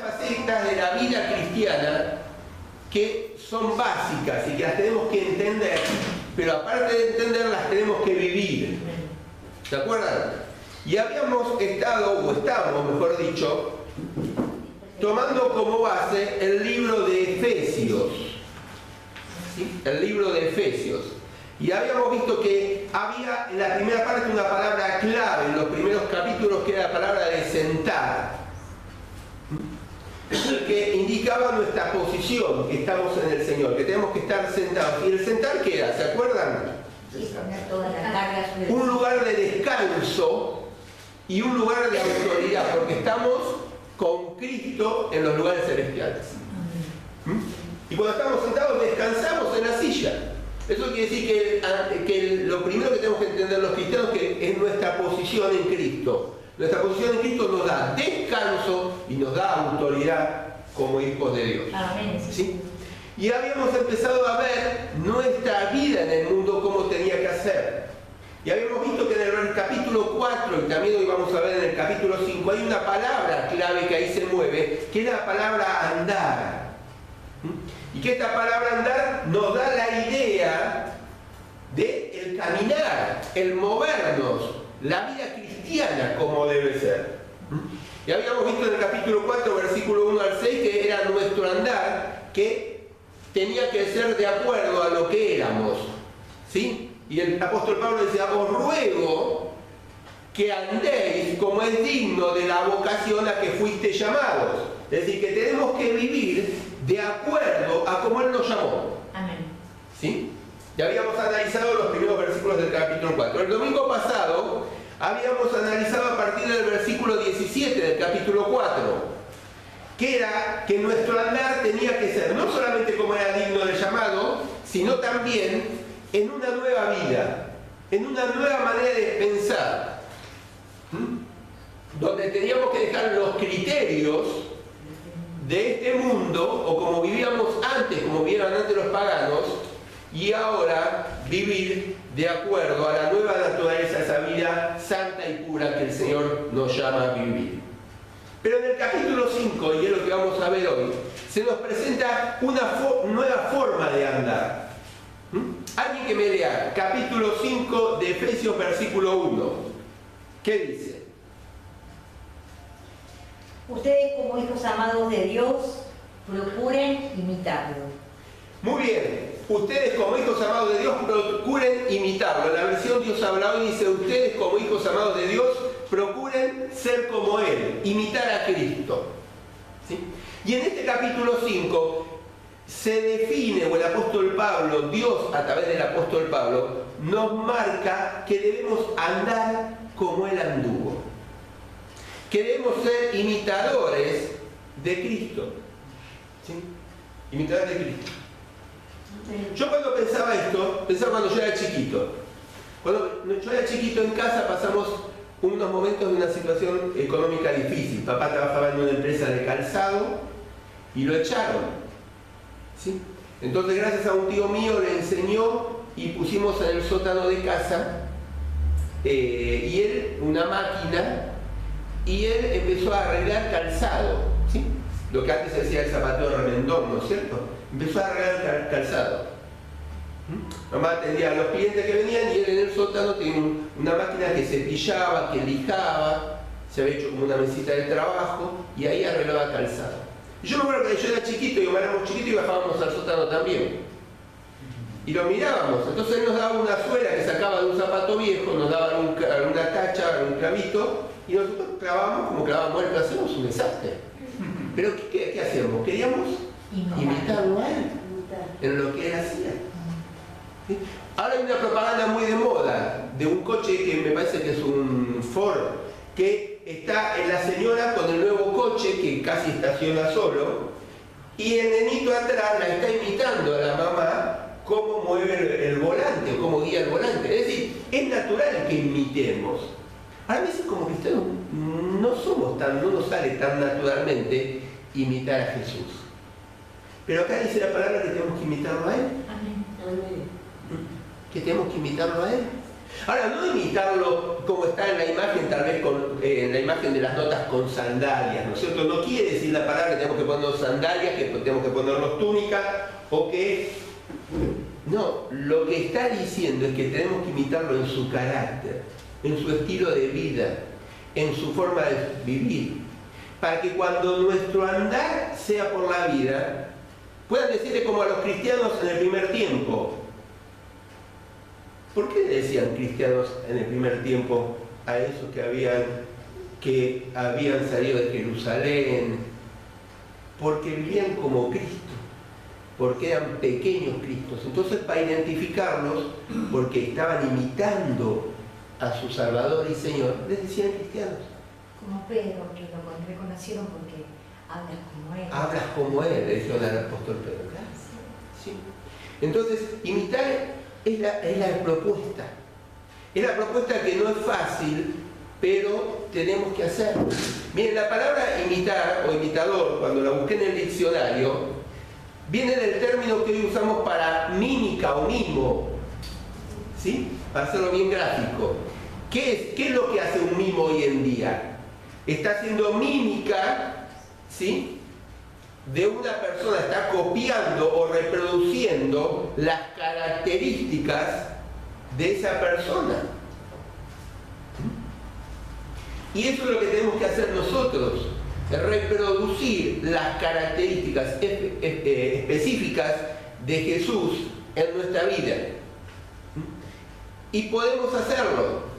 facetas de la vida cristiana que son básicas y que las tenemos que entender, pero aparte de entenderlas tenemos que vivir. ¿Se acuerdan? Y habíamos estado, o estamos, mejor dicho, tomando como base el libro de Efesios. ¿Sí? El libro de Efesios. Y habíamos visto que había en la primera parte una palabra clave en los primeros capítulos, que era la palabra de sentar, que indicaba nuestra posición, que estamos en el Señor, que tenemos que estar sentados. ¿Y el sentar qué era? ¿Se acuerdan? Un lugar de descanso y un lugar de autoridad, porque estamos con Cristo en los lugares celestiales. Y cuando estamos sentados descansamos en la silla. Eso quiere decir que lo primero que tenemos que entender los cristianos que es nuestra posición en Cristo. Nuestra posición en Cristo nos da descanso y nos da autoridad como hijos de Dios. Amén. ¿Sí? Y habíamos empezado a ver nuestra vida en el mundo cómo tenía que hacer. Y habíamos visto que en el capítulo 4, y también hoy vamos a ver en el capítulo 5, hay una palabra clave que ahí se mueve, que es la palabra andar. Y que esta palabra andar nos da la idea de el caminar, el movernos, la vida cristiana como debe ser. Y habíamos visto en el capítulo 4, versículo 1 al 6, que era nuestro andar, que tenía que ser de acuerdo a lo que éramos. ¿Sí? Y el apóstol Pablo decía, os ruego que andéis como es digno de la vocación a que fuiste llamados. Es decir, que tenemos que vivir de acuerdo a cómo Él nos llamó. Amén. ¿Sí? Ya habíamos analizado los primeros versículos del capítulo 4. El domingo pasado habíamos analizado a partir del versículo 17 del capítulo 4, que era que nuestro andar tenía que ser no solamente como era digno del llamado, sino también en una nueva vida, en una nueva manera de pensar, donde teníamos que dejar los criterios de este mundo, o como vivíamos antes, como vivían antes los paganos, y ahora vivir de acuerdo a la nueva naturaleza, esa vida santa y pura que el Señor nos llama a vivir. Pero en el capítulo 5, y es lo que vamos a ver hoy, se nos presenta una nueva forma de andar. Alguien que me lea capítulo 5 de Efesios, versículo 1. ¿Qué dice? Ustedes como hijos amados de Dios, procuren imitarlo. Muy bien. Ustedes como hijos amados de Dios, procuren imitarlo. En la versión Dios habla hoy dice, ustedes como hijos amados de Dios, procuren ser como Él, imitar a Cristo. ¿Sí? Y en este capítulo 5 se define, o el apóstol Pablo, Dios a través del apóstol Pablo, nos marca que debemos andar como Él anduvo. Que debemos ser imitadores de Cristo. ¿Sí? Imitadores de Cristo. Yo cuando pensaba esto, pensaba cuando yo era chiquito. Cuando yo era chiquito en casa pasamos unos momentos de una situación económica difícil. Papá trabajaba en una empresa de calzado y lo echaron. ¿Sí? Entonces gracias a un tío mío le enseñó y pusimos en el sótano de casa y él una máquina y él empezó a arreglar calzado. ¿Sí? Lo que antes se decía el zapatero remendón, ¿no es cierto? Empezó a arreglar calzado. Mamá atendía a los clientes que venían y él en el sótano tenía una máquina que cepillaba, que lijaba, se había hecho como una mesita de trabajo y ahí arreglaba calzado. Yo me acuerdo que yo era chiquito y éramos chiquitos y bajábamos al sótano también. Y lo mirábamos, entonces él nos daba una suela que sacaba de un zapato viejo, nos daba una tacha, un clavito y nosotros clavábamos como clavábamos él, pero hacemos un desastre. Pero ¿qué hacíamos? Queríamos imitarlo a él en lo que él hacía. ¿Sí? Ahora hay una propaganda muy de moda de un coche que me parece que es un Ford, que está en la señora con el nuevo coche que casi estaciona solo y el nenito atrás la está imitando a la mamá cómo mueve el volante o cómo guía el volante. Es decir, es natural que imitemos. A veces como cristianos no nos sale tan naturalmente imitar a Jesús. Pero acá dice la palabra que tenemos que imitarlo a Él. Amén. Que tenemos que imitarlo a Él. Ahora, no imitarlo como está en la imagen, tal vez en la imagen de las notas con sandalias, ¿no es cierto? No quiere decir la palabra que tenemos que ponernos sandalias, que tenemos que ponernos túnica, o que... No, lo que está diciendo es que tenemos que imitarlo en su carácter, en su estilo de vida, en su forma de vivir, para que cuando nuestro andar sea por la vida, puedan decirle como a los cristianos en el primer tiempo. ¿Por qué decían cristianos en el primer tiempo a esos que habían salido de Jerusalén? Porque vivían como Cristo, porque eran pequeños Cristos. Entonces, para identificarlos, porque estaban imitando a su Salvador y Señor, les decían cristianos. Como Pedro, que lo reconocieron porque hablas como él. Hablas como él, le dijeron al apóstol Pedro. ¿Sí? Entonces, imitar es la propuesta. Es la propuesta que no es fácil, pero tenemos que hacerlo. Miren, la palabra imitar o imitador, cuando la busqué en el diccionario, viene del término que hoy usamos para mímica o mimo, ¿sí? Para hacerlo bien gráfico. ¿Qué es lo que hace un mimo hoy en día? Está haciendo mímica, ¿sí?, de una persona, está copiando o reproduciendo las características de esa persona. Y eso es lo que tenemos que hacer nosotros, reproducir las características específicas de Jesús en nuestra vida. Y podemos hacerlo.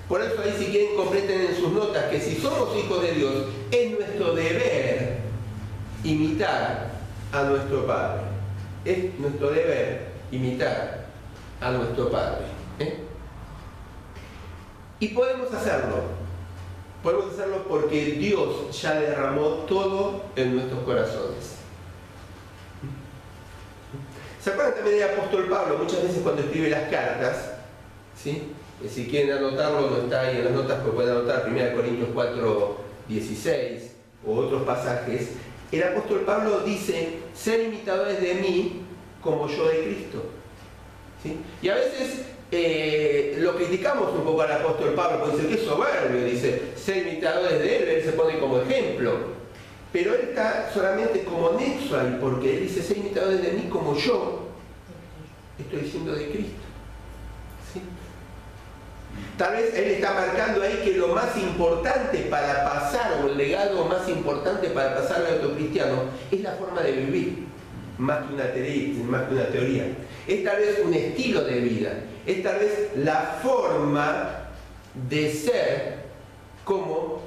Por eso ahí, si quieren, completen en sus notas que si somos hijos de Dios, es nuestro deber imitar a nuestro Padre. Es nuestro deber imitar a nuestro Padre. Y podemos hacerlo. Podemos hacerlo porque Dios ya derramó todo en nuestros corazones. ¿Se acuerdan también del apóstol Pablo? Muchas veces cuando escribe las cartas, ¿sí? Si quieren anotarlo, no está ahí en las notas, pues pueden anotar 1 Corintios 4:16 o otros pasajes. El apóstol Pablo dice: ser imitadores de mí como yo de Cristo. ¿Sí? Y a veces lo criticamos un poco al apóstol Pablo, porque dice que es soberbio, dice ser imitadores de él se pone como ejemplo. Pero él está solamente como nexo ahí, porque él dice: ser imitadores de mí como yo estoy siendo de Cristo. ¿Sí? Tal vez él está marcando ahí que lo más importante para pasar, o el legado más importante para pasarle a otro cristiano, es la forma de vivir, más que una teoría. Es tal vez un estilo de vida, es tal vez la forma de ser como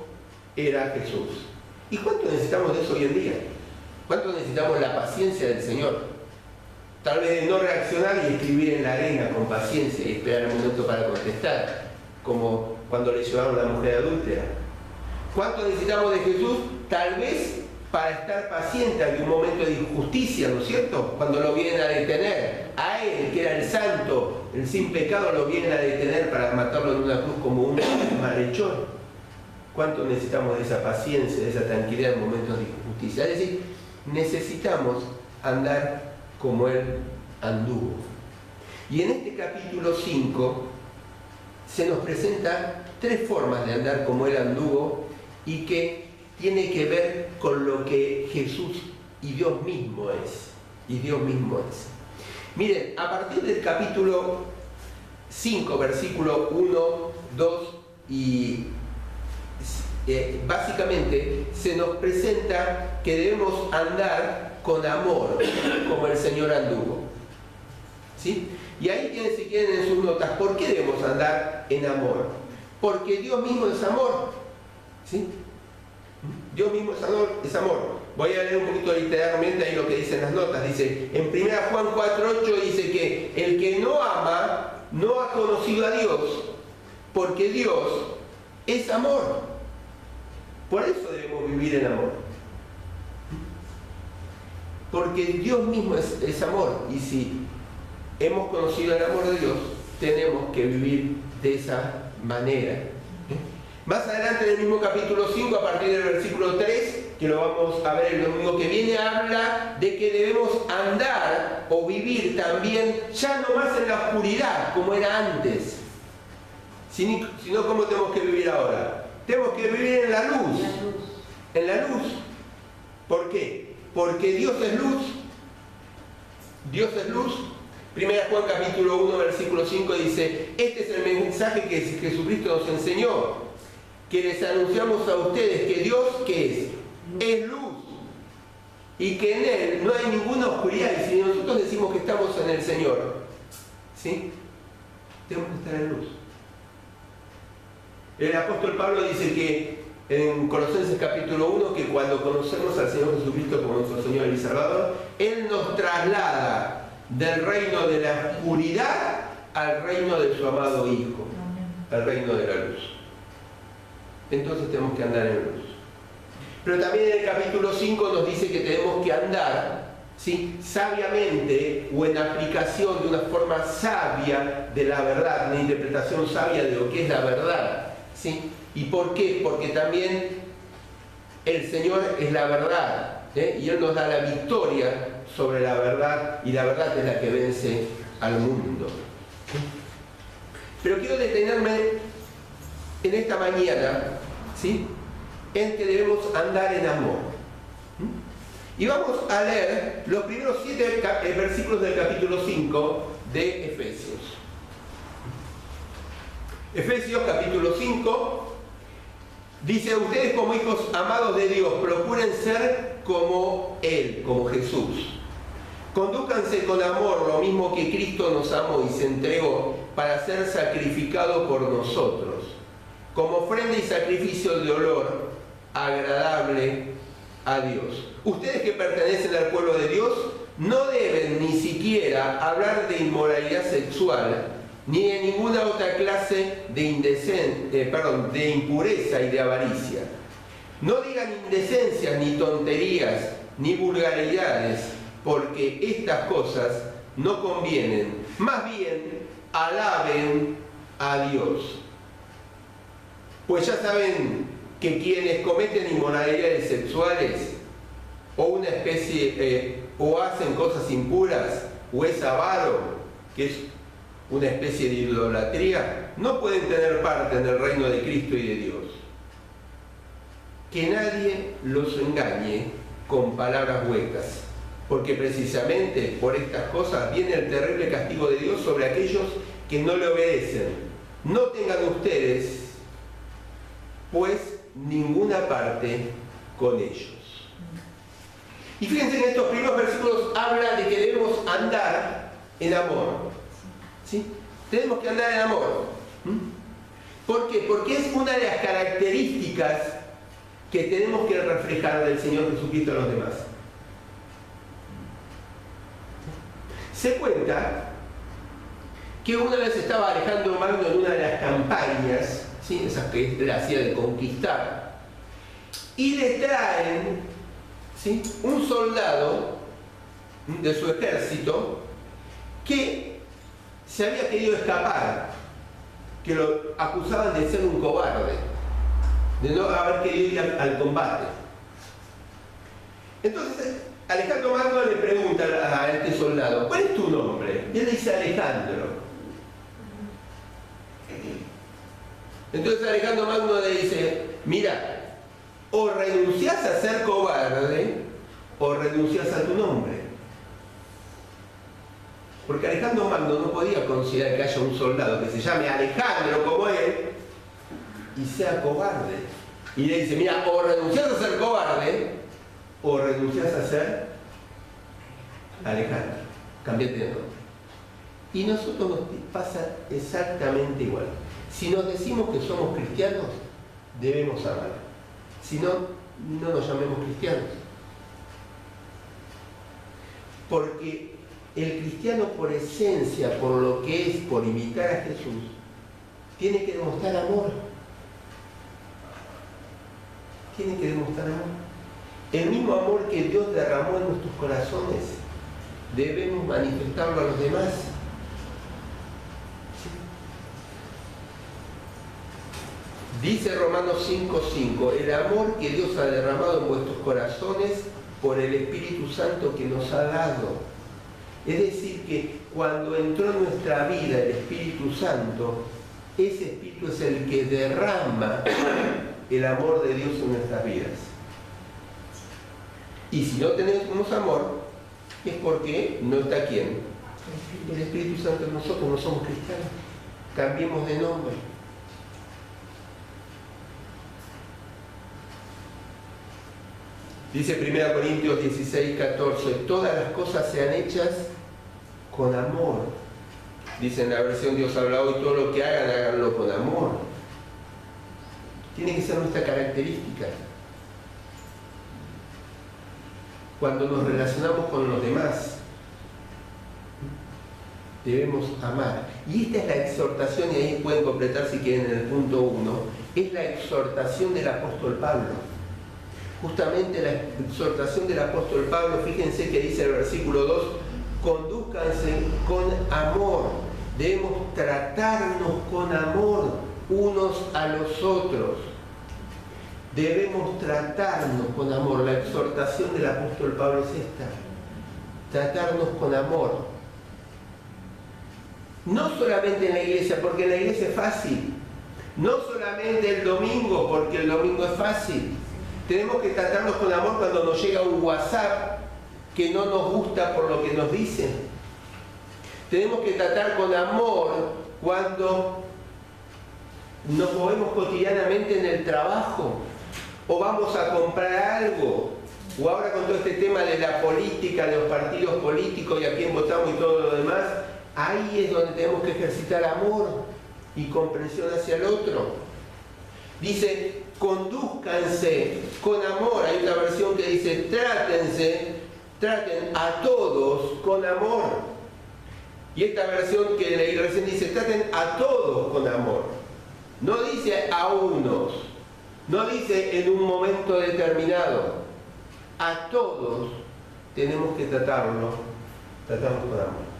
era Jesús. ¿Y cuánto necesitamos de eso hoy en día? ¿Cuánto necesitamos la paciencia del Señor? Tal vez no reaccionar y escribir en la arena con paciencia y esperar el momento para contestar, como cuando le llevaron a la mujer adúltera. ¿Cuánto necesitamos de Jesús? Tal vez para estar paciente ante un momento de injusticia, ¿no es cierto? Cuando lo vienen a detener, a él, que era el santo, el sin pecado, lo vienen a detener para matarlo en una cruz como un malhechor. ¿Cuánto necesitamos de esa paciencia, de esa tranquilidad en momentos de injusticia? Es decir, necesitamos andar como él anduvo. Y en este capítulo 5 se nos presenta 3 formas de andar como él anduvo y que tiene que ver con lo que Jesús y Dios mismo es. Y Dios mismo es. Miren, a partir del capítulo 5, versículo 1, 2 y básicamente se nos presenta que debemos andar con amor, como el Señor anduvo. ¿Sí? Y ahí tienen, si quieren, en sus notas, ¿por qué debemos andar en amor? Porque Dios mismo es amor. ¿Sí? Dios mismo es amor. Voy a leer un poquito literalmente ahí lo que dicen las notas. Dice, en 1 Juan 4:8 dice que el que no ama no ha conocido a Dios, porque Dios es amor. Por eso debemos vivir en amor. Porque Dios mismo es amor. Y si hemos conocido el amor de Dios, tenemos que vivir de esa manera. Más adelante en el mismo capítulo 5, a partir del versículo 3, que lo vamos a ver el domingo que viene, habla de que debemos andar o vivir también ya no más en la oscuridad como era antes, Sino, ¿cómo tenemos que vivir ahora? Tenemos que vivir en la luz. En la luz. ¿Por qué? Porque Dios es luz. Dios es luz. 1 Juan capítulo 1, versículo 5 dice: este es el mensaje que Jesucristo nos enseñó, que les anunciamos a ustedes, que Dios, ¿qué es? Es luz. Y que en Él no hay ninguna oscuridad. Y si nosotros decimos que estamos en el Señor, ¿sí? Tenemos que estar en luz. El apóstol Pablo dice que en Colosenses capítulo 1, que cuando conocemos al Señor Jesucristo como nuestro Señor y Salvador, Él nos traslada del reino de la oscuridad al reino de su amado Hijo, al reino de la luz. Entonces tenemos que andar en luz. Pero también en el capítulo 5 nos dice que tenemos que andar, ¿sí?, sabiamente o en aplicación de una forma sabia de la verdad, una interpretación sabia de lo que es la verdad, ¿sí? ¿Y por qué? Porque también el Señor es la verdad, y Él nos da la victoria sobre la verdad, y la verdad es la que vence al mundo. Pero quiero detenerme en esta mañana, ¿sí?, en que debemos andar en amor. Y vamos a leer los primeros 7 versículos del capítulo 5 de Efesios. Efesios capítulo 5 dice: ustedes como hijos amados de Dios, procuren ser como Él, como Jesús. Condúcanse con amor, lo mismo que Cristo nos amó y se entregó para ser sacrificado por nosotros, como ofrenda y sacrificio de olor agradable a Dios. Ustedes que pertenecen al pueblo de Dios no deben ni siquiera hablar de inmoralidad sexual, ni de ninguna otra clase de impureza y de avaricia. No digan indecencias, ni tonterías, ni vulgaridades, porque estas cosas no convienen. Más bien, alaben a Dios. Pues ya saben que quienes cometen inmoralidades sexuales, o una especie, o hacen cosas impuras, o es avaro, que es una especie de idolatría, no pueden tener parte en el reino de Cristo y de Dios. Que nadie los engañe con palabras huecas, porque precisamente por estas cosas viene el terrible castigo de Dios sobre aquellos que no le obedecen. No tengan ustedes, pues, ninguna parte con ellos. Y fíjense, en estos primeros versículos habla de que debemos andar en amor. ¿Sí? Tenemos que andar en amor. ¿Por qué? Porque es una de las características que tenemos que reflejar del Señor Jesucristo a los demás. Se cuenta que una vez estaba Alejandro Magno en una de las campañas, ¿sí?, esas que él hacía de conquistar, y le traen, ¿sí?, un soldado de su ejército que se había querido escapar, que lo acusaban de ser un cobarde, de no haber querido ir al combate. Entonces Alejandro Magno le pregunta a este soldado: ¿cuál es tu nombre? Y él le dice: Alejandro. Entonces Alejandro Magno le dice: mira, o renunciás a ser cobarde o renunciás a tu nombre. Porque Alejandro Magno no podía considerar que haya un soldado que se llame Alejandro como él y sea cobarde. Y le dice: mira, o renunciás a ser cobarde o renunciás a ser Alejandro. Cambiate de nombre. Y nosotros nos pasa exactamente igual. Si nos decimos que somos cristianos, debemos amar. Si no, no nos llamemos cristianos. Porque el cristiano, por esencia, por lo que es, por imitar a Jesús, tiene que demostrar amor. Tiene que demostrar amor. El mismo amor que Dios derramó en nuestros corazones, debemos manifestarlo a los demás. Dice Romanos 5:5: el amor que Dios ha derramado en vuestros corazones por el Espíritu Santo que nos ha dado. Es decir, que cuando entró en nuestra vida el Espíritu Santo, ese Espíritu es el que derrama el amor de Dios en nuestras vidas. Y si no tenemos amor, es porque no está ¿quién? El Espíritu Santo en nosotros. No somos cristianos. Cambiemos de nombre. Dice 1 Corintios 16, 14, todas las cosas sean hechas con amor. Dice en la versión Dios habla hoy, todo lo que hagan, háganlo con amor. Tiene que ser nuestra característica. Cuando nos relacionamos con los demás, debemos amar. Y esta es la exhortación, y ahí pueden completar si quieren en el punto 1, es la exhortación del apóstol Pablo. Justamente la exhortación del apóstol Pablo, fíjense que dice el versículo 2, condúzcanse con amor. Debemos tratarnos con amor unos a los otros. Debemos tratarnos con amor. La exhortación del apóstol Pablo es esta. Tratarnos con amor. No solamente en la iglesia, porque en la iglesia es fácil. No solamente el domingo, porque el domingo es fácil. Tenemos que tratarnos con amor cuando nos llega un WhatsApp que no nos gusta por lo que nos dicen. Tenemos que tratar con amor cuando nos movemos cotidianamente en el trabajo o vamos a comprar algo, o ahora con todo este tema de la política, de los partidos políticos y a quién votamos y todo lo demás, ahí es donde tenemos que ejercitar amor y comprensión hacia el otro. Dice, condúzcanse con amor. Hay una versión que dice, traten a todos con amor. Y esta versión que leí recién dice, traten a todos con amor. No dice a unos, no dice en un momento determinado. A todos tenemos que tratarnos con amor.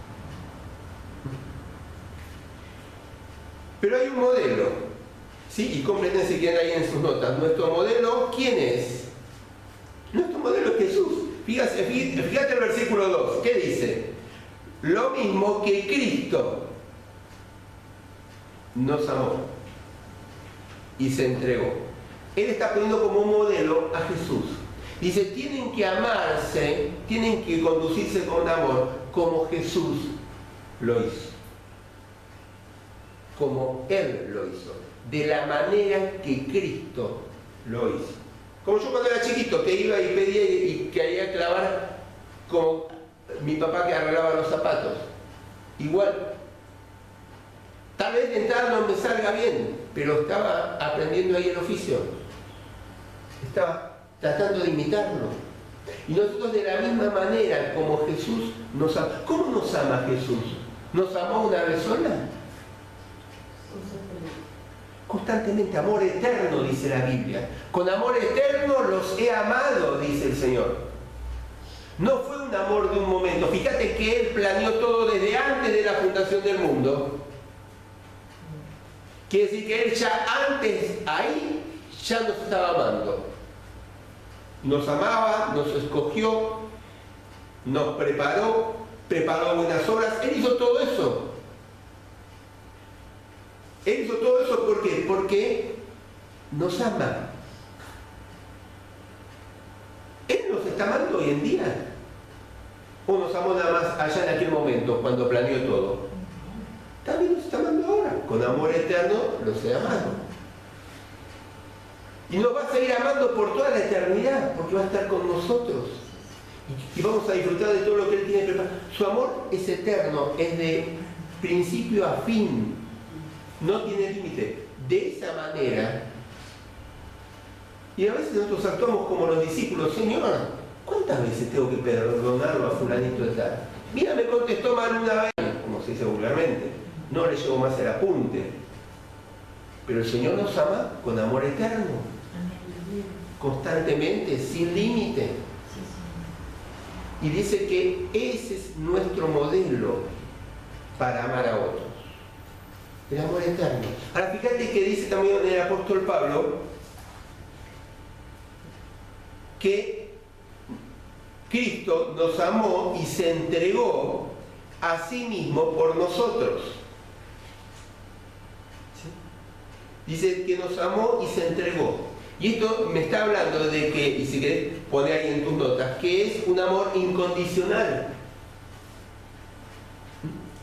Pero hay un modelo. ¿Sí? Y completen si quieren ahí en sus notas. Nuestro modelo, ¿quién es? Nuestro modelo es Jesús. Fíjate el versículo 2. ¿Qué dice? Lo mismo que Cristo nos amó y se entregó. Él está poniendo como un modelo a Jesús. Dice, tienen que amarse, tienen que conducirse con amor como Jesús lo hizo. Como Él lo hizo. De la manera que Cristo lo hizo. Como yo cuando era chiquito, que iba y pedía y quería clavar como mi papá que arreglaba los zapatos. Igual. Tal vez de entrada no me salga bien, pero estaba aprendiendo ahí el oficio. Estaba tratando de imitarlo. Y nosotros de la misma manera como Jesús nos ama. ¿Cómo nos ama Jesús? ¿Nos amó una vez sola? Constantemente, amor eterno, dice la Biblia. Con amor eterno los he amado, dice el Señor. No fue un amor de un momento. Fíjate que Él planeó todo desde antes de la fundación del mundo. Quiere decir que Él ya antes, ahí, ya nos estaba amando. Nos amaba, nos escogió, nos preparó buenas obras. Él hizo todo eso. Él hizo todo eso ¿por qué? Porque nos ama. Él nos está amando hoy en día. ¿O nos amó nada más allá en aquel momento, cuando planeó todo? También nos está amando ahora. Con amor eterno los he amado. Y nos va a seguir amando por toda la eternidad, porque va a estar con nosotros. Y vamos a disfrutar de todo lo que Él tiene preparado. Su amor es eterno, es de principio a fin. No tiene límite. De esa manera, y a veces nosotros actuamos como los discípulos, Señor, ¿cuántas veces tengo que perdonarlo a fulanito de tal? Mira, me contestó mal una vez, como se dice vulgarmente, no le llevo más el apunte. Pero el Señor nos ama con amor eterno, constantemente, sin límite. Y dice que ese es nuestro modelo para amar a otros. El amor eterno. Ahora fíjate que dice también el apóstol Pablo que Cristo nos amó y se entregó a sí mismo por nosotros. ¿Sí? Dice que nos amó y se entregó. Y esto me está hablando de que, y si querés poner ahí en tus notas, que es un amor incondicional.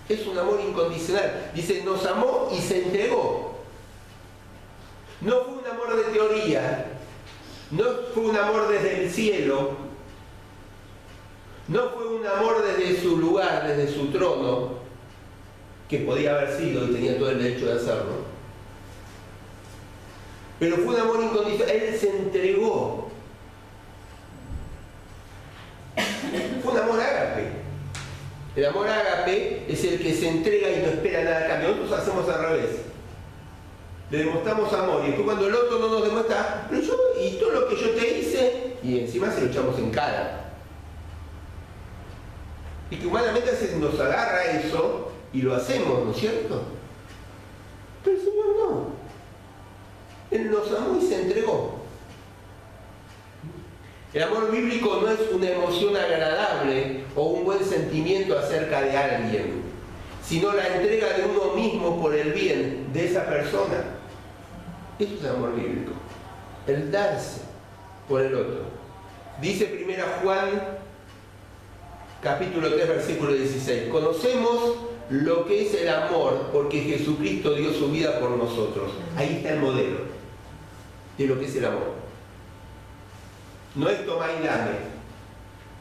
Es un amor incondicional. Dice, nos amó y se entregó. No fue un amor de teoría, no fue un amor desde el cielo, no fue un amor desde su lugar, desde su trono, que podía haber sido y tenía todo el derecho de hacerlo. Pero fue un amor incondicional, Él se entregó. Fue un amor ágape. El amor ágape es el que se entrega y no espera nada a cambio. Nosotros hacemos al revés. Le demostramos amor y después cuando el otro no nos demuestra, pero yo, y todo lo que yo te hice, y encima se lo echamos en cara. Y que humanamente a veces nos agarra eso y lo hacemos, ¿no es cierto? Pero el Señor no. Él nos amó y se entregó. El amor bíblico no es una emoción agradable o un buen sentimiento acerca de alguien, sino la entrega de uno mismo por el bien de esa persona. Eso es el amor bíblico, el darse por el otro. Dice 1 Juan, capítulo 3, versículo 16, conocemos lo que es el amor porque Jesucristo dio su vida por nosotros. Ahí está el modelo de lo que es el amor. No es tomar y dame,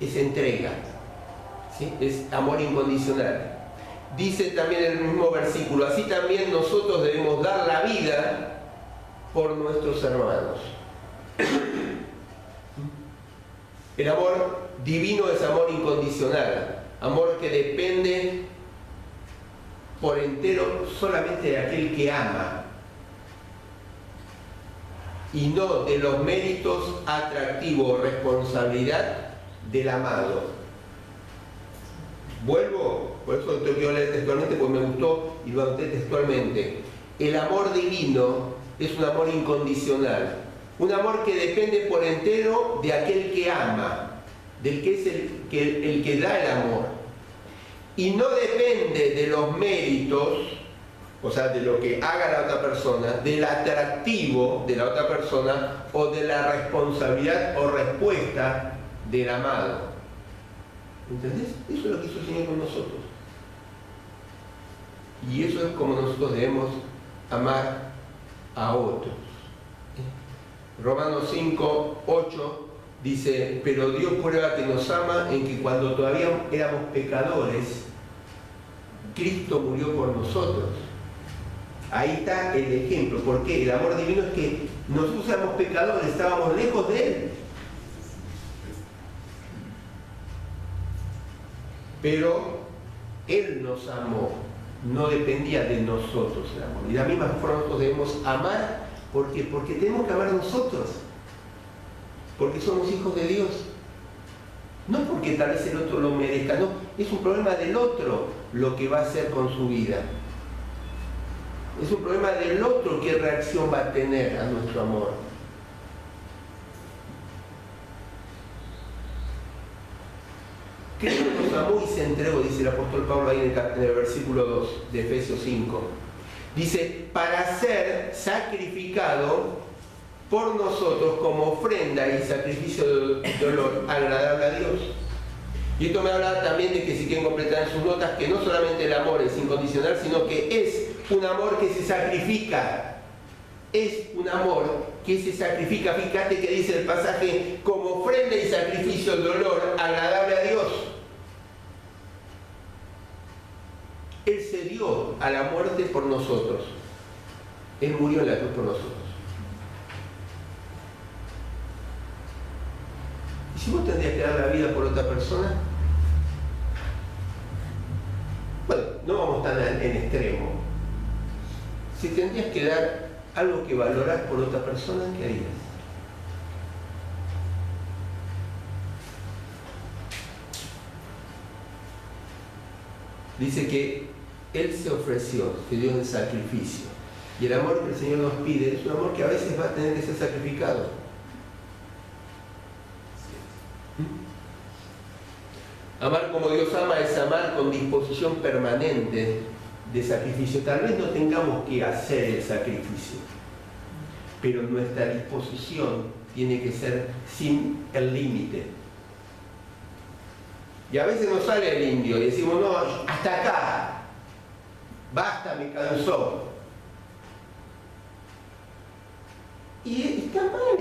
es entrega, ¿sí? Es amor incondicional. Dice también en el mismo versículo, así también nosotros debemos dar la vida por nuestros hermanos. El amor divino es amor incondicional, amor que depende por entero solamente de aquel que ama y no de los méritos, atractivo o responsabilidad del amado. Vuelvo, por eso te quiero leer textualmente porque me gustó y lo anoté textualmente. El amor divino es un amor incondicional, un amor que depende por entero de aquel que ama, del que es el que da el amor. Y no depende de los méritos, o sea, de lo que haga la otra persona, del atractivo de la otra persona o de la responsabilidad o respuesta del amado. ¿Entendés? Eso es lo que hizo el Señor con nosotros. Y eso es como nosotros debemos amar a otros. Romanos 5, 8 dice, pero Dios prueba que nos ama en que cuando todavía éramos pecadores, Cristo murió por nosotros. Ahí está el ejemplo. ¿Por qué? El amor divino es que nosotros éramos pecadores, estábamos lejos de Él. Pero Él nos amó, no dependía de nosotros el amor. Y de la misma forma nosotros debemos amar, ¿por qué? Porque tenemos que amar nosotros, porque somos hijos de Dios. No porque tal vez el otro lo merezca, no, es un problema del otro lo que va a hacer con su vida. Es un problema del otro qué reacción va a tener a nuestro amor. Cristo nos amó y se entregó, dice el apóstol Pablo ahí en el versículo 2 de Efesios 5. Dice, para ser sacrificado por nosotros como ofrenda y sacrificio de dolor agradable a Dios. Y esto me habla también de que si quieren completar en sus notas, que no solamente el amor es incondicional, sino que es un amor que se sacrifica. Es un amor que se sacrifica. Fíjate que dice el pasaje, como ofrenda y sacrificio de dolor agradable a Dios. Él se dio a la muerte por nosotros. Él murió en la cruz por nosotros. ¿Y si vos tendrías que dar la vida por otra persona? Bueno, no vamos tan en extremo. Si tendrías que dar algo que valorás por otra persona, ¿qué harías? Dice que Él se ofreció, se dio en sacrificio. Y el amor que el Señor nos pide es un amor que a veces va a tener que ser sacrificado. Amar como Dios ama es amar con disposición permanente de sacrificio. Tal vez no tengamos que hacer el sacrificio, pero nuestra disposición tiene que ser sin el límite. Y a veces nos sale el indio y decimos, no, hasta acá, basta, me cansó. Y está mal,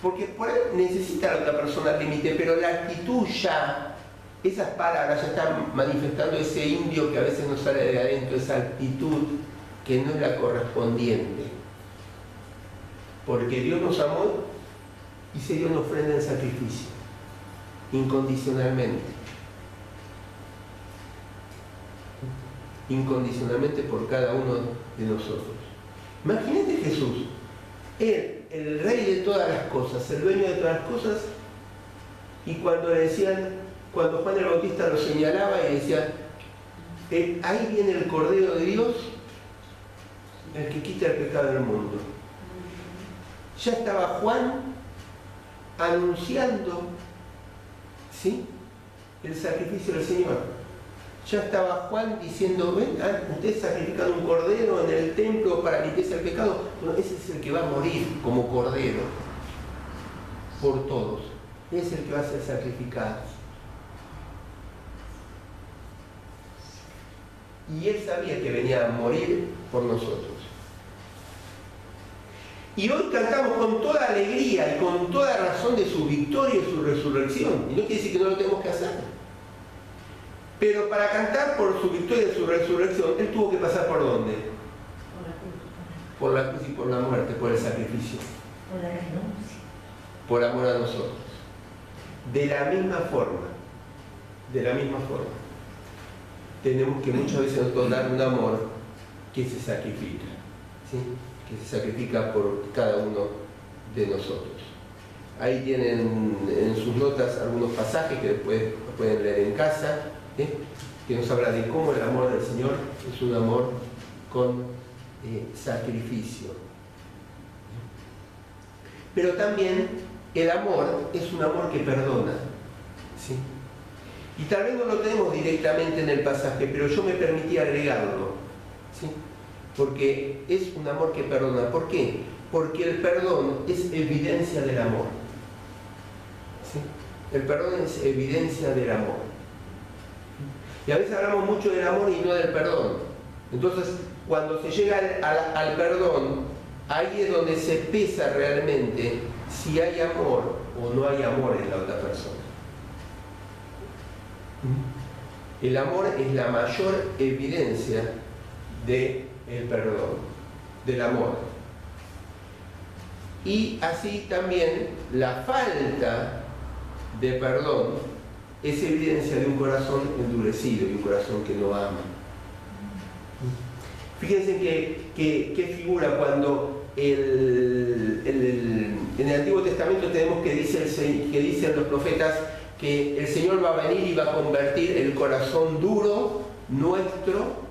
porque por ahí necesita la otra persona el límite, pero la actitud ya, esas palabras ya están manifestando ese indio que a veces nos sale de adentro, esa actitud que no es la correspondiente. Porque Dios nos amó y se dio una ofrenda en sacrificio, incondicionalmente. Incondicionalmente por cada uno de nosotros. Imagínate Jesús, Él, el rey de todas las cosas, el dueño de todas las cosas, y cuando le decían, cuando Juan el Bautista lo señalaba y decía, ahí viene el Cordero de Dios, el que quita el pecado del mundo. Ya estaba Juan anunciando, ¿sí?, el sacrificio del Señor. Ya estaba Juan diciendo, ven, ustedes sacrifican un cordero en el templo para limpiarse el pecado. Bueno, ese es el que va a morir como cordero por todos. Es el que va a ser sacrificado. Y él sabía que venía a morir por nosotros. Y hoy cantamos con toda alegría y con toda razón de su victoria y su resurrección. Y no quiere decir que no lo tenemos que hacer. Pero para cantar por su victoria y su resurrección, Él tuvo que pasar ¿por dónde? Por la cruz y por la muerte, por el sacrificio. Por la renuncia. Por amor a nosotros. De la misma forma, tenemos que muchas veces nosotros dar un amor que se sacrifica, ¿sí?, que se sacrifica por cada uno de nosotros. Ahí tienen en sus notas algunos pasajes que después pueden leer en casa, que nos habla de cómo el amor del Señor es un amor con sacrificio. Pero también el amor es un amor que perdona, ¿sí? Y tal vez no lo tenemos directamente en el pasaje, pero yo me permití agregarlo, ¿sí?, porque es un amor que perdona. ¿Por qué? Porque el perdón es evidencia del amor, ¿sí? El perdón es evidencia del amor. Y a veces hablamos mucho del amor y no del perdón. Entonces, cuando se llega al perdón, ahí es donde se pesa realmente si hay amor o no hay amor en la otra persona. El amor es la mayor evidencia del perdón, del amor. Y así también la falta de perdón es evidencia de un corazón endurecido y un corazón que no ama. Fíjense que figura cuando en el Antiguo Testamento tenemos que dicen los profetas que el Señor va a venir y va a convertir el corazón duro nuestro,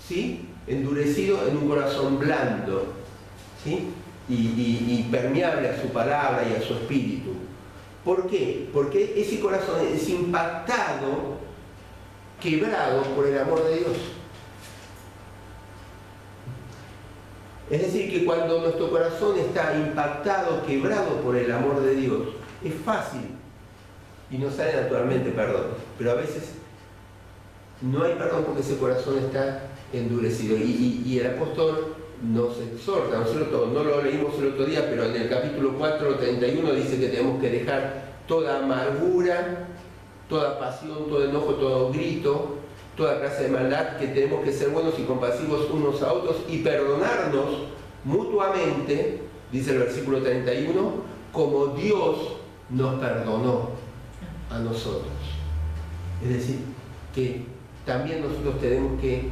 ¿sí?, endurecido, en un corazón blando, ¿sí?, y permeable a su palabra y a su espíritu. ¿Por qué? Porque ese corazón es impactado, quebrado por el amor de Dios. Es decir, que cuando nuestro corazón está impactado, quebrado por el amor de Dios, es fácil y nos sale naturalmente perdón. Pero a veces no hay perdón porque ese corazón está endurecido. Y el apóstol nos exhorta, nosotros no lo leímos el otro día, pero en el capítulo 4, 31 dice que tenemos que dejar toda amargura, toda pasión, todo enojo, todo grito, toda clase de maldad, que tenemos que ser buenos y compasivos unos a otros y perdonarnos mutuamente, dice el versículo 31, como Dios nos perdonó a nosotros. Es decir, que también nosotros tenemos que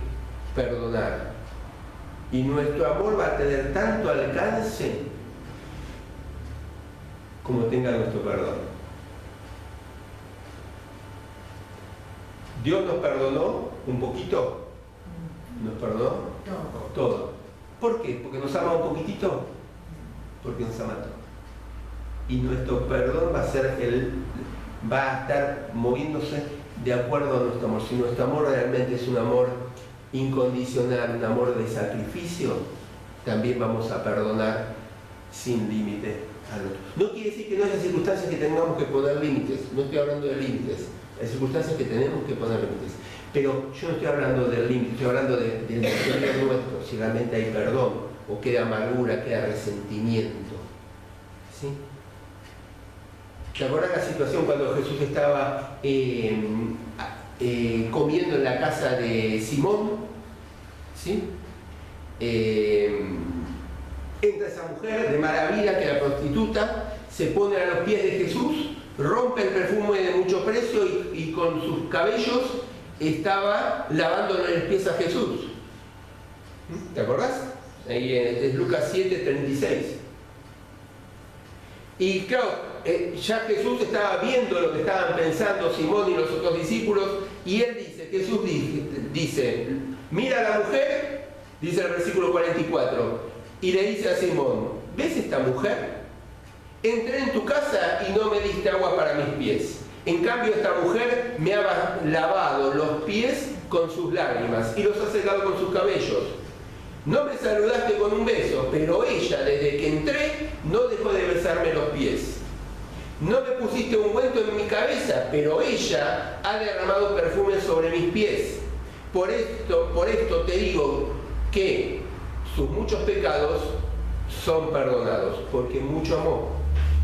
perdonar. Y nuestro amor va a tener tanto alcance como tenga nuestro perdón. Dios nos perdonó un poquito, nos perdonó todo. ¿Por qué? Porque nos ama un poquitito, porque nos ama todo. Y nuestro perdón va a estar moviéndose de acuerdo a nuestro amor. Si nuestro amor realmente es un amor incondicional, un amor de sacrificio, también vamos a perdonar sin límite al otro. No quiere decir que no haya circunstancias que tengamos que poner límites, no estoy hablando de límites, hay circunstancias que tenemos que poner límites, pero yo no estoy hablando del límite, estoy hablando del interior nuestro, si realmente hay perdón, o queda amargura, queda resentimiento. ¿Sí? ¿Te acuerdas la situación cuando Jesús estaba comiendo en la casa de Simón? ¿Sí? Entra esa mujer de maravilla, que la prostituta, se pone a los pies de Jesús, rompe el perfume de mucho precio y con sus cabellos estaba lavándole los pies a Jesús. ¿Te acordás? Ahí es Lucas 7:36. Y claro, ya Jesús estaba viendo lo que estaban pensando Simón y los otros discípulos, y él dice, Jesús dice, mira a la mujer, dice el versículo 44, y le dice a Simón, ¿ves esta mujer? Entré en tu casa y no me diste agua para mis pies. En cambio, esta mujer me ha lavado los pies con sus lágrimas y los ha secado con sus cabellos. No me saludaste con un beso, pero ella, desde que entré, no dejó de besarme los pies. No me pusiste ungüento en mi cabeza, pero ella ha derramado perfume sobre mis pies. Por esto te digo que sus muchos pecados son perdonados, porque mucho amó.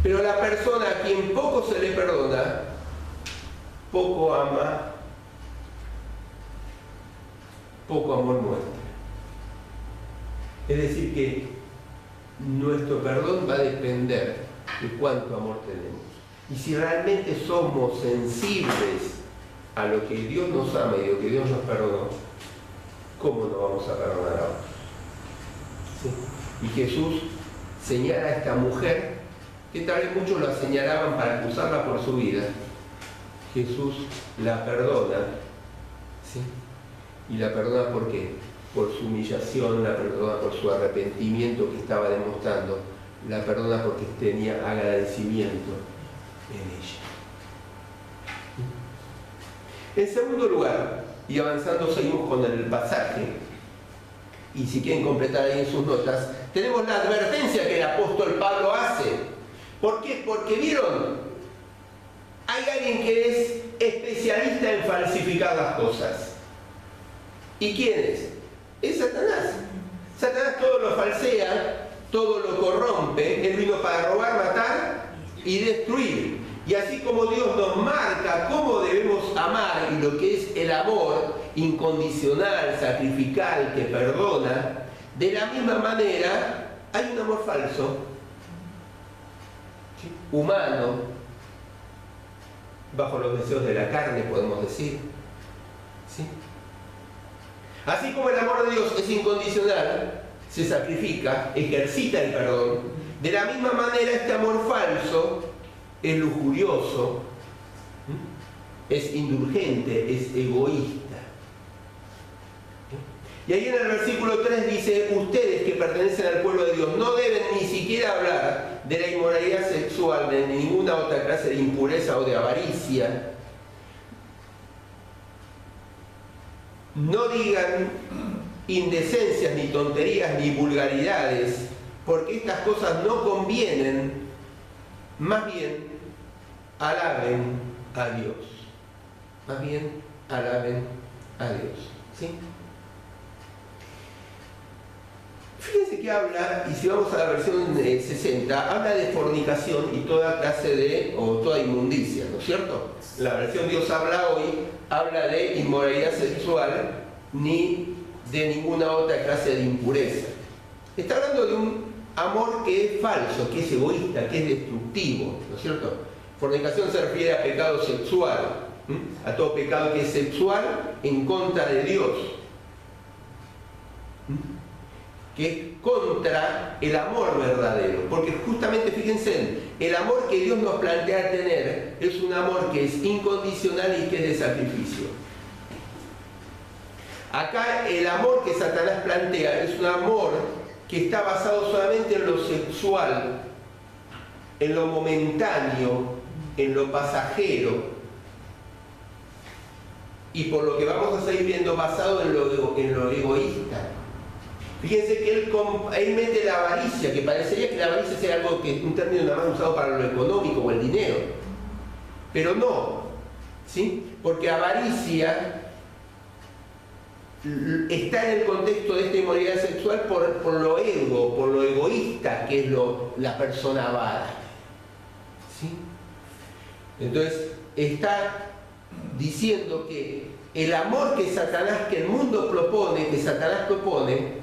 Pero la persona a quien poco se le perdona, poco ama, poco amor muestra. Es decir, que nuestro perdón va a depender de cuánto amor tenemos. Y si realmente somos sensibles a lo que Dios nos ama y lo que Dios nos perdonó, ¿cómo no vamos a perdonar a otros? ¿Sí? Y Jesús señala a esta mujer, que tal vez muchos la señalaban para acusarla por su vida. Jesús la perdona. ¿Sí? ¿Y la perdona por qué? Por su humillación, la perdona por su arrepentimiento que estaba demostrando, la perdona porque tenía agradecimiento en ella. En segundo lugar, y avanzando seguimos con el pasaje, y si quieren completar ahí en sus notas, tenemos la advertencia que el apóstol Pablo hace. ¿Por qué? Porque vieron, hay alguien que es especialista en falsificar las cosas. ¿Y quién es? Es Satanás. Satanás todo lo falsea, todo lo corrompe. Él vino para robar, matar y destruir. Y así como Dios nos marca cómo debemos amar y lo que es el amor incondicional, sacrificial, que perdona, de la misma manera hay un amor falso, ¿sí? Humano, bajo los deseos de la carne, podemos decir. ¿Sí? Así como el amor de Dios es incondicional, se sacrifica, ejercita el perdón, de la misma manera este amor falso es lujurioso, es indulgente, es egoísta. Y ahí en el versículo 3 dice, ustedes que pertenecen al pueblo de Dios no deben ni siquiera hablar de la inmoralidad sexual, de ninguna otra clase de impureza o de avaricia. No digan indecencias, ni tonterías, ni vulgaridades, porque estas cosas no convienen. Más bien, alaben a Dios. Más bien, alaben a Dios. ¿Sí? Fíjense que habla, y si vamos a la versión 60, habla de fornicación y toda clase de, o toda inmundicia, ¿no es cierto? La versión Dios habla hoy, habla de inmoralidad sexual, ni de ninguna otra clase de impureza. Está hablando de un amor que es falso, que es egoísta, que es destructivo, ¿no es cierto? Fornicación se refiere a pecado sexual, a todo pecado que es sexual en contra de Dios, que es contra el amor verdadero, porque justamente fíjense, el amor que Dios nos plantea tener es un amor que es incondicional y que es de sacrificio. Acá el amor que Satanás plantea es un amor que está basado solamente en lo sexual, en lo momentáneo, en lo pasajero, y por lo que vamos a seguir viendo, basado en lo egoísta. Fíjense que él mete la avaricia, que parecería que la avaricia sea algo que un término nada más usado para lo económico o el dinero. Pero no, ¿sí? Porque avaricia está en el contexto de esta inmoralidad sexual por lo ego, por lo egoísta que es la persona avara. ¿Sí? Entonces, está diciendo que el amor que el mundo propone, que Satanás propone,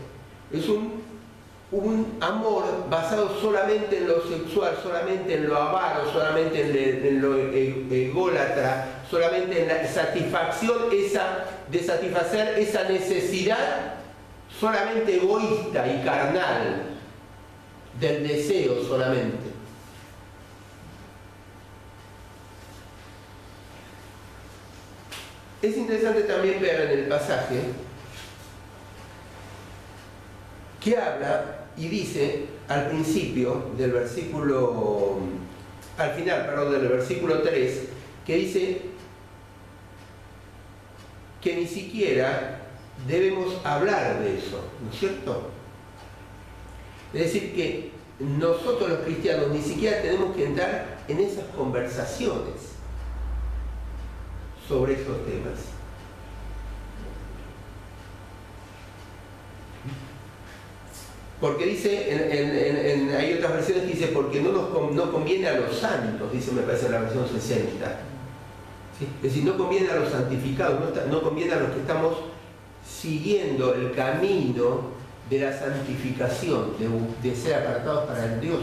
es un amor basado solamente en lo sexual, solamente en lo avaro, solamente en lo ególatra, solamente en la satisfacción de satisfacer esa necesidad solamente egoísta y carnal, del deseo solamente. Es interesante también ver en el pasaje que habla y dice al principio del versículo, al final, perdón, del versículo 3, que dice que ni siquiera debemos hablar de eso, ¿no es cierto? Es decir, que nosotros los cristianos ni siquiera tenemos que entrar en esas conversaciones sobre esos temas. Porque dice, hay otras versiones que dice, porque no conviene a los santos, dice, me parece, en la versión 60. ¿Sí? Es decir, no conviene a los santificados, no conviene a los que estamos siguiendo el camino de la santificación, de ser apartados para el Dios.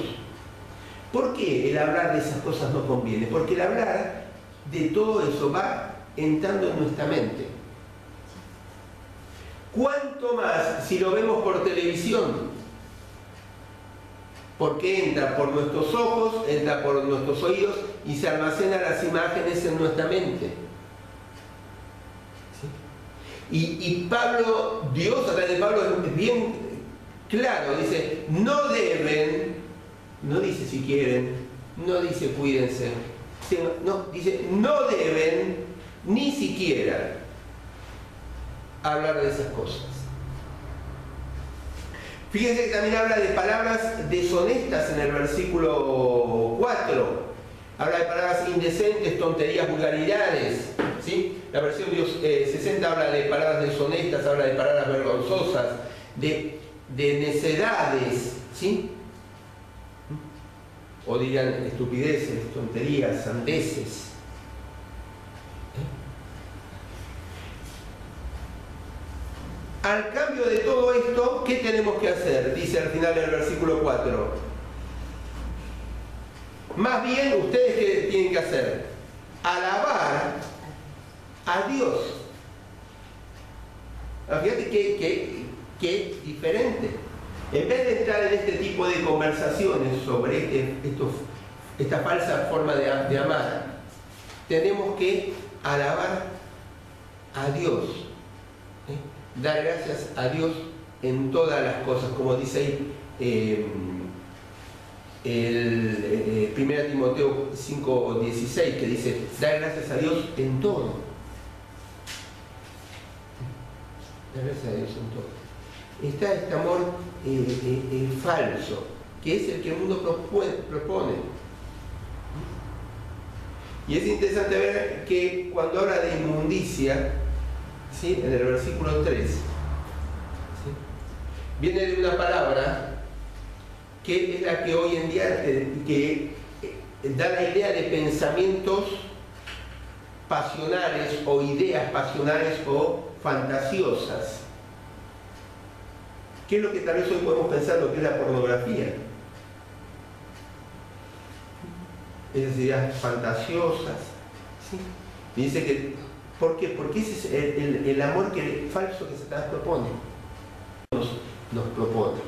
¿Por qué el hablar de esas cosas no conviene? Porque el hablar de todo eso va entrando en nuestra mente. ¿Cuánto más si lo vemos por televisión? Porque entra por nuestros ojos, entra por nuestros oídos y se almacenan las imágenes en nuestra mente. ¿Sí? Y Pablo, Dios a través de Pablo es bien claro, dice, no deben, no dice si quieren, no dice cuídense, no, dice, no deben ni siquiera hablar de esas cosas. Fíjense que también habla de palabras deshonestas en el versículo 4. Habla de palabras indecentes, tonterías, vulgaridades. ¿Sí? La versión Dios 60 habla de palabras deshonestas, habla de palabras vergonzosas, de necedades. ¿Sí? O dirían estupideces, tonterías, sandeces. Al cambio de todo esto, ¿qué tenemos que hacer? Dice al final del versículo 4. Más bien, ¿ustedes qué tienen que hacer? Alabar a Dios. Fíjate qué diferente. En vez de entrar en este tipo de conversaciones sobre esta falsa forma de amar, tenemos que alabar a Dios. Dar gracias a Dios en todas las cosas, como dice ahí el 1 Timoteo 5:16, que dice, dar gracias a Dios en todo. Dar gracias a Dios en todo. Está este amor falso, que es el que el mundo propone. Y es interesante ver que cuando habla de inmundicia, ¿sí? En el versículo 3, ¿sí? Viene de una palabra que es la que hoy en día que da la idea de pensamientos pasionales o ideas pasionales o fantasiosas. ¿Qué es lo que tal vez hoy podemos pensar lo que es la pornografía? Esas ideas fantasiosas. ¿Sí? Y dice que ¿por qué? Porque ese es el amor falso que Satanás propone. Nos propone,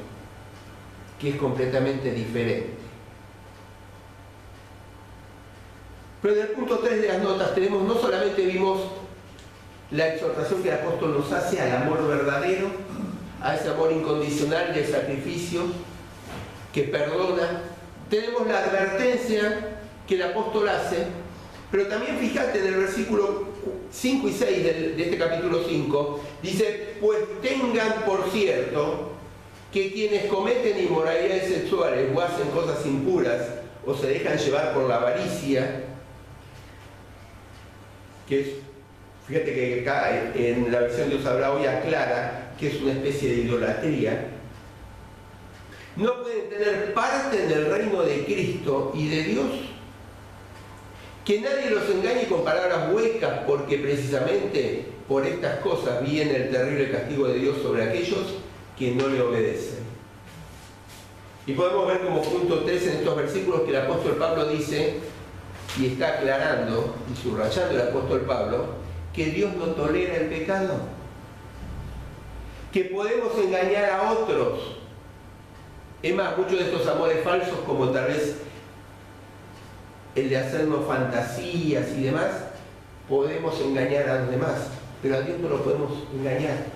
que es completamente diferente. Pero en el punto 3 de las notas no solamente vimos la exhortación que el apóstol nos hace al amor verdadero, a ese amor incondicional de sacrificio, que perdona. Tenemos la advertencia que el apóstol hace, pero también fíjate en el versículo 5 y 6 de este capítulo 5, dice, pues tengan por cierto que quienes cometen inmoralidades sexuales o hacen cosas impuras o se dejan llevar por la avaricia, que es, fíjate que acá en la versión Dios habla hoy aclara que es una especie de idolatría, no pueden tener parte en el reino de Cristo y de Dios. Que nadie los engañe con palabras huecas, porque precisamente por estas cosas viene el terrible castigo de Dios sobre aquellos que no le obedecen. Y podemos ver como punto 3 en estos versículos que el apóstol Pablo dice, y está aclarando y subrayando el apóstol Pablo, que Dios no tolera el pecado, que podemos engañar a otros. Es más, muchos de estos amores falsos, como tal vez el de hacernos fantasías y demás, podemos engañar a los demás, pero a Dios no lo podemos engañar.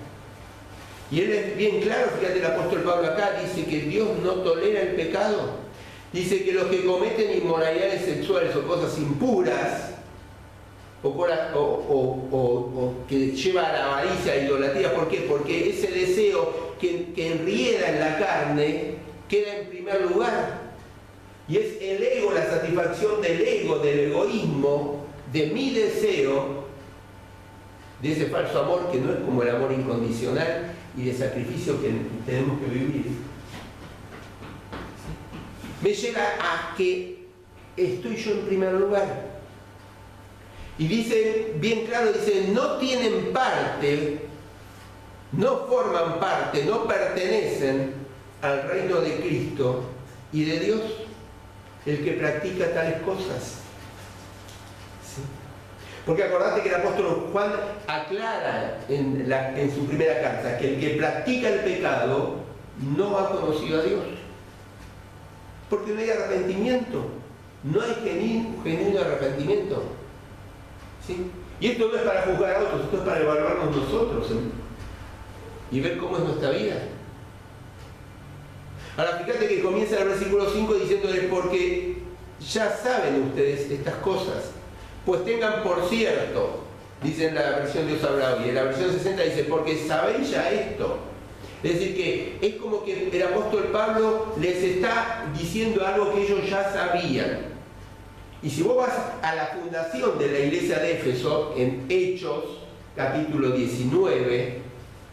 Y él es bien claro, fíjate el apóstol Pablo acá, dice que Dios no tolera el pecado. Dice que los que cometen inmoralidades sexuales o cosas impuras, o que lleva a la avaricia, a la idolatría, ¿por qué? Porque ese deseo que enrieda en la carne queda en primer lugar. Y es el ego, la satisfacción del ego, del egoísmo, de mi deseo, de ese falso amor que no es como el amor incondicional y de sacrificio que tenemos que vivir. Me lleva a que estoy yo en primer lugar. Y dice, bien claro, dice, no tienen parte, no forman parte, no pertenecen al reino de Cristo y de Dios el que practica tales cosas. ¿Sí? Porque acordate que el apóstol Juan aclara en su primera carta que el que practica el pecado no ha conocido a Dios. Porque no hay arrepentimiento, no hay genuino arrepentimiento. ¿Sí? Y esto no es para juzgar a otros, esto es para evaluarnos nosotros, ¿eh? Y ver cómo es nuestra vida. Ahora fíjate que comienza el versículo 5 diciéndoles, porque ya saben ustedes estas cosas, pues tengan por cierto, dice en la versión Dios habla hoy, en la versión 60 dice, porque sabéis ya esto. Es decir, que es como que el apóstol Pablo les está diciendo algo que ellos ya sabían. Y si vos vas a la fundación de la iglesia de Éfeso, en Hechos, capítulo 19,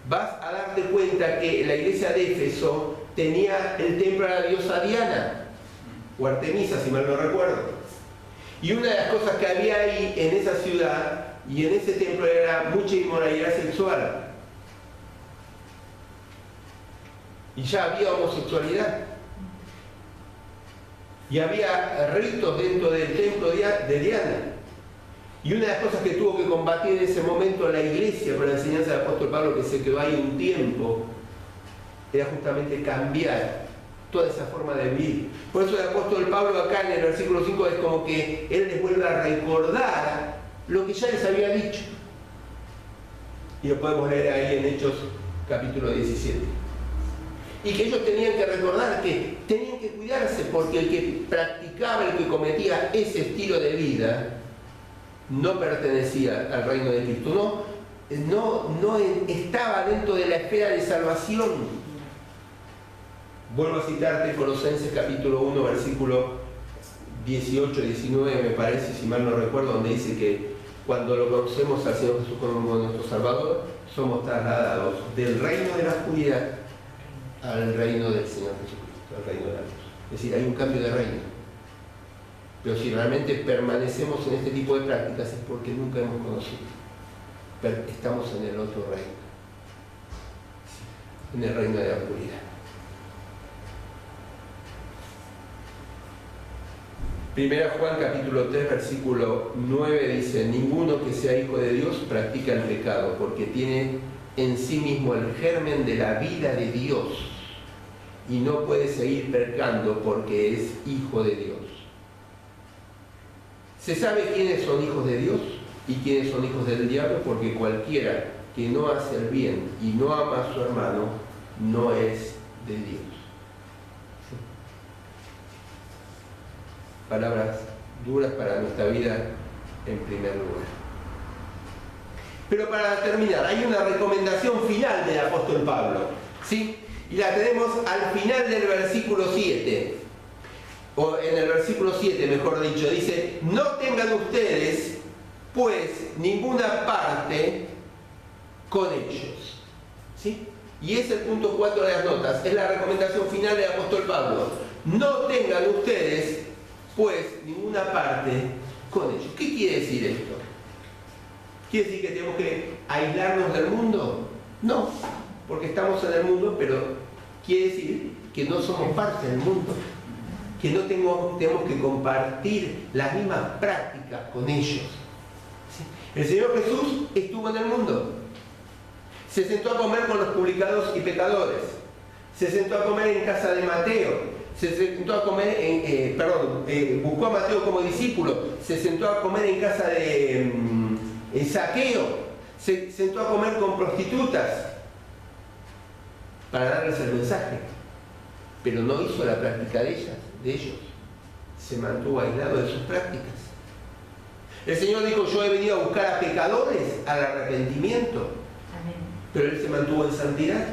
vas a darte cuenta que la iglesia de Éfeso tenía el templo a la diosa Diana, o Artemisa, si mal no recuerdo. Y una de las cosas que había ahí en esa ciudad y en ese templo era mucha inmoralidad sexual. Y ya había homosexualidad. Y había ritos dentro del templo de Diana. Y una de las cosas que tuvo que combatir en ese momento la iglesia por la enseñanza del apóstol Pablo, que se quedó ahí un tiempo, era justamente cambiar toda esa forma de vivir. Por eso el apóstol Pablo acá en el versículo 5 es como que él les vuelve a recordar lo que ya les había dicho. Y lo podemos leer ahí en Hechos capítulo 17. Y que ellos tenían que recordar que tenían que cuidarse, porque el que practicaba, el que cometía ese estilo de vida, no pertenecía al reino de Cristo, no estaba dentro de la esfera de salvación. Vuelvo a citarte Colosenses capítulo 1, versículo 18-19, me parece, si mal no recuerdo, donde dice que cuando lo conocemos al Señor Jesús como nuestro Salvador, somos trasladados del reino de la oscuridad al reino del Señor Jesucristo, al reino de la luz. Es decir, hay un cambio de reino. Pero si realmente permanecemos en este tipo de prácticas es porque nunca hemos conocido. Pero estamos en el otro reino, en el reino de la oscuridad. Primera Juan capítulo 3 versículo 9 dice, ninguno que sea hijo de Dios practica el pecado, porque tiene en sí mismo el germen de la vida de Dios y no puede seguir pecando porque es hijo de Dios. Se sabe quiénes son hijos de Dios y quiénes son hijos del diablo, porque cualquiera que no hace el bien y no ama a su hermano no es de Dios. Palabras duras para nuestra vida en primer lugar. Pero para terminar, hay una recomendación final del apóstol Pablo, ¿sí? Y la tenemos al final del versículo 7. O en el versículo 7, mejor dicho, dice: no tengan ustedes, pues, ninguna parte con ellos. ¿Sí? Y es el punto 4 de las notas, es la recomendación final del apóstol Pablo. No tengan ustedes, pues, ninguna parte con ellos. ¿Qué quiere decir esto? ¿Quiere decir que tenemos que aislarnos del mundo? No, porque estamos en el mundo, pero quiere decir que no somos parte del mundo, que no tenemos que compartir las mismas prácticas con ellos. ¿Sí? El Señor Jesús estuvo en el mundo, se sentó a comer con los publicanos y pecadores, se sentó a comer en casa de Mateo, se sentó a comer buscó a Mateo como discípulo, se sentó a comer en casa de Saqueo, se sentó a comer con prostitutas para darles el mensaje, pero no hizo la práctica de ellos, se mantuvo aislado de sus prácticas. El Señor dijo: yo he venido a buscar a pecadores al arrepentimiento. Amén. Pero Él se mantuvo en santidad.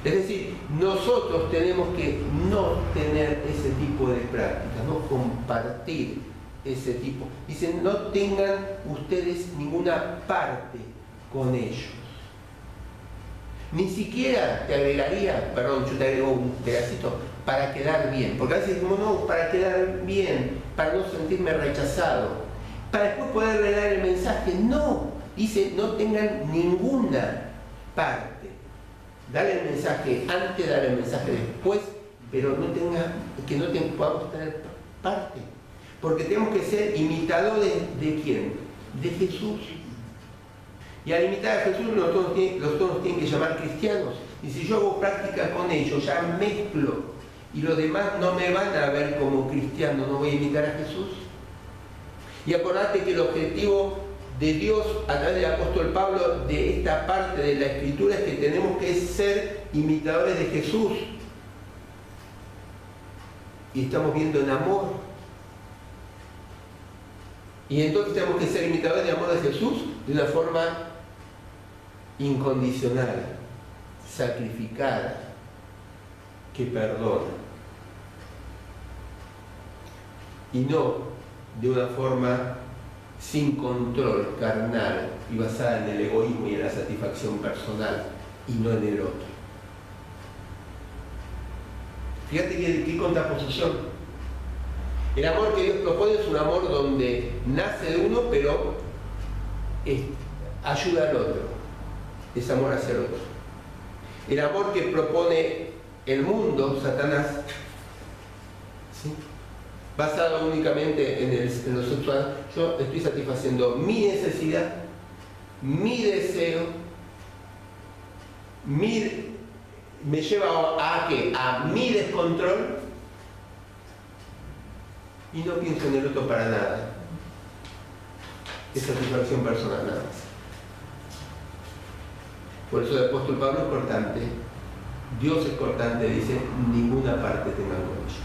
Es decir, nosotros tenemos que no tener ese tipo de prácticas, no compartir ese tipo. Dicen: no tengan ustedes ninguna parte con ellos. Ni siquiera te agregaría, yo te agrego un pedacito, para quedar bien. Porque a veces decimos: no, para quedar bien, para no sentirme rechazado, para después poder dar el mensaje. No, dice: no tengan ninguna parte. Dale el mensaje antes, dale el mensaje después, pero no podamos tener parte. Porque tenemos que ser imitadores de ¿quién? De Jesús. Y al imitar a Jesús nosotros nos tienen que llamar cristianos. Y si yo hago práctica con ellos, ya mezclo, y los demás no me van a ver como cristiano, no voy a imitar a Jesús. Y acordate que el objetivo de Dios a través del apóstol Pablo de esta parte de la Escritura es que tenemos que ser imitadores de Jesús. Y estamos viendo en amor. Y entonces tenemos que ser imitadores de amor de Jesús de una forma incondicional, sacrificada, que perdona. Y no de una forma sin control, carnal y basada en el egoísmo y en la satisfacción personal y no en el otro. Fíjate qué contraposición. El amor que Dios propone es un amor donde nace de uno, pero ayuda al otro. Es amor hacia el otro. El amor que propone el mundo, Satanás, ¿sí?, basado únicamente en lo sexual. Yo estoy satisfaciendo mi necesidad, mi deseo, me lleva ¿a qué? A mi descontrol, y no pienso en el otro para nada. Es satisfacción personal nada más. Por eso el apóstol Pablo es cortante, Dios es cortante, dice: ninguna parte tengan con ellos.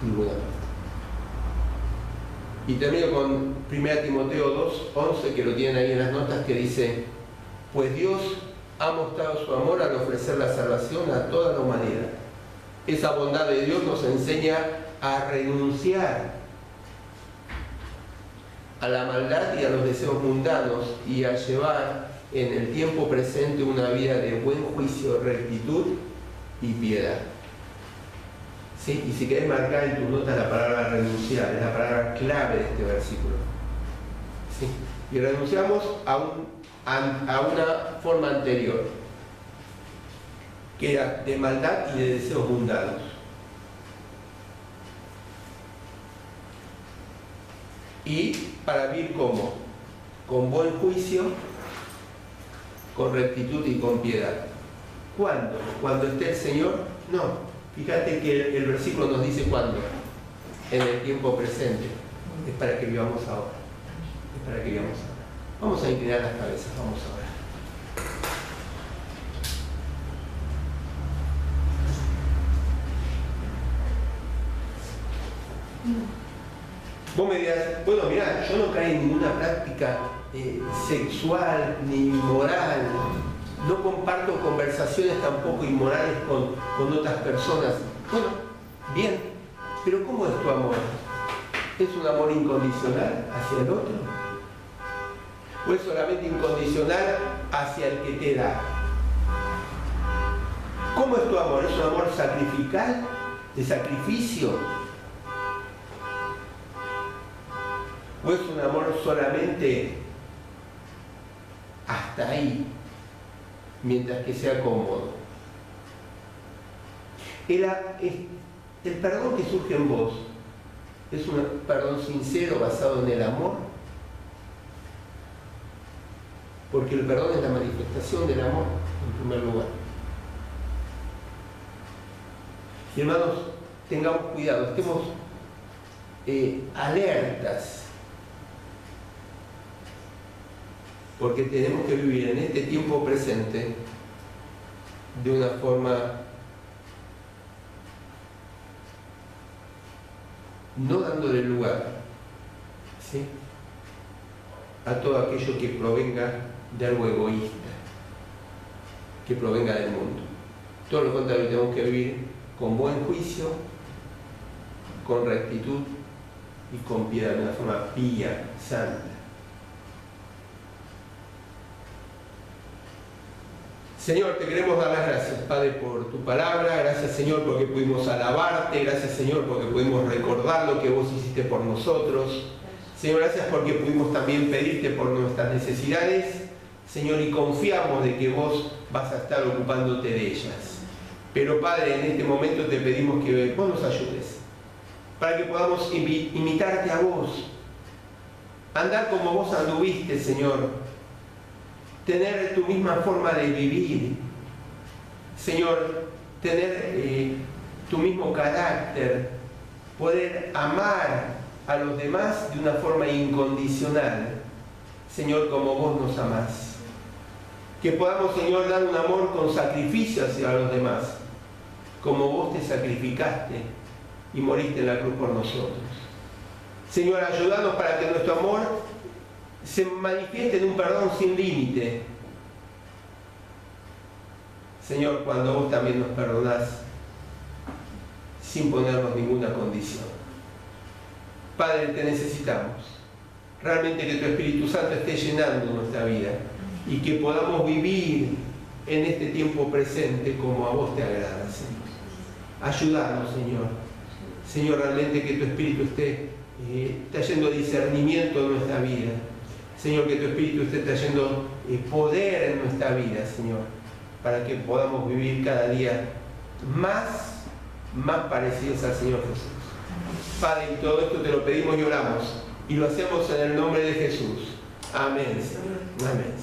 Ninguna parte. Y termino con 1 Timoteo 2:11, que lo tienen ahí en las notas, que dice: pues Dios ha mostrado su amor al ofrecer la salvación a toda la humanidad. Esa bondad de Dios nos enseña a renunciar a la maldad y a los deseos mundanos y a llevar en el tiempo presente una vida de buen juicio, rectitud y piedad. ¿Sí? Y si querés marcar en tus notas la palabra renunciar, es la palabra clave de este versículo. ¿Sí? Y renunciamos a una forma anterior, que era de maldad y de deseos mundanos. Y para vivir ¿cómo? Con buen juicio, con rectitud y con piedad. ¿Cuándo? ¿Cuando esté el Señor? No. Fíjate que el versículo nos dice cuándo. En el tiempo presente. Es para que vivamos ahora. Es para que vivamos ahora. Vamos a inclinar las cabezas, vamos a orar. Vos me dirás: bueno, mirá, yo no caí en ninguna práctica sexual ni moral. No comparto conversaciones tampoco inmorales con otras personas. Bueno, bien, pero ¿cómo es tu amor? ¿Es un amor incondicional hacia el otro? ¿O es solamente incondicional hacia el que te da? ¿Cómo es tu amor? ¿Es un amor sacrificial? ¿De sacrificio? ¿O es un amor solamente hasta ahí, mientras que sea cómodo? El perdón que surge en vos es un perdón sincero basado en el amor, porque el perdón es la manifestación del amor en primer lugar. Y hermanos, tengamos cuidado, estemos alertas, porque tenemos que vivir en este tiempo presente de una forma no dándole lugar, ¿sí?, a todo aquello que provenga de algo egoísta, que provenga del mundo. Todo lo contrario, tenemos que vivir con buen juicio, con rectitud y con piedad, de una forma pía, santa. Señor, te queremos dar las gracias, Padre, por tu palabra. Gracias, Señor, porque pudimos alabarte. Gracias, Señor, porque pudimos recordar lo que vos hiciste por nosotros. Señor, gracias porque pudimos también pedirte por nuestras necesidades, Señor, y confiamos de que vos vas a estar ocupándote de ellas. Pero, Padre, en este momento te pedimos que vos nos ayudes, para que podamos imitarte a vos, andar como vos anduviste, Señor, tener tu misma forma de vivir, Señor, tener tu mismo carácter, poder amar a los demás de una forma incondicional, Señor, como vos nos amás. Que podamos, Señor, dar un amor con sacrificio hacia los demás, como vos te sacrificaste y moriste en la cruz por nosotros. Señor, ayúdanos para que nuestro amor se manifieste en un perdón sin límite. Señor, cuando vos también nos perdonás sin ponernos ninguna condición. Padre, te necesitamos. Realmente que tu Espíritu Santo esté llenando nuestra vida y que podamos vivir en este tiempo presente como a vos te agrada, Señor. Ayúdanos, Señor. Señor, realmente que tu Espíritu esté trayendo discernimiento en nuestra vida. Señor, que tu Espíritu esté trayendo poder en nuestra vida, Señor, para que podamos vivir cada día más parecidos al Señor Jesús. Padre, y todo esto te lo pedimos y oramos, y lo hacemos en el nombre de Jesús. Amén, Señor. Amén.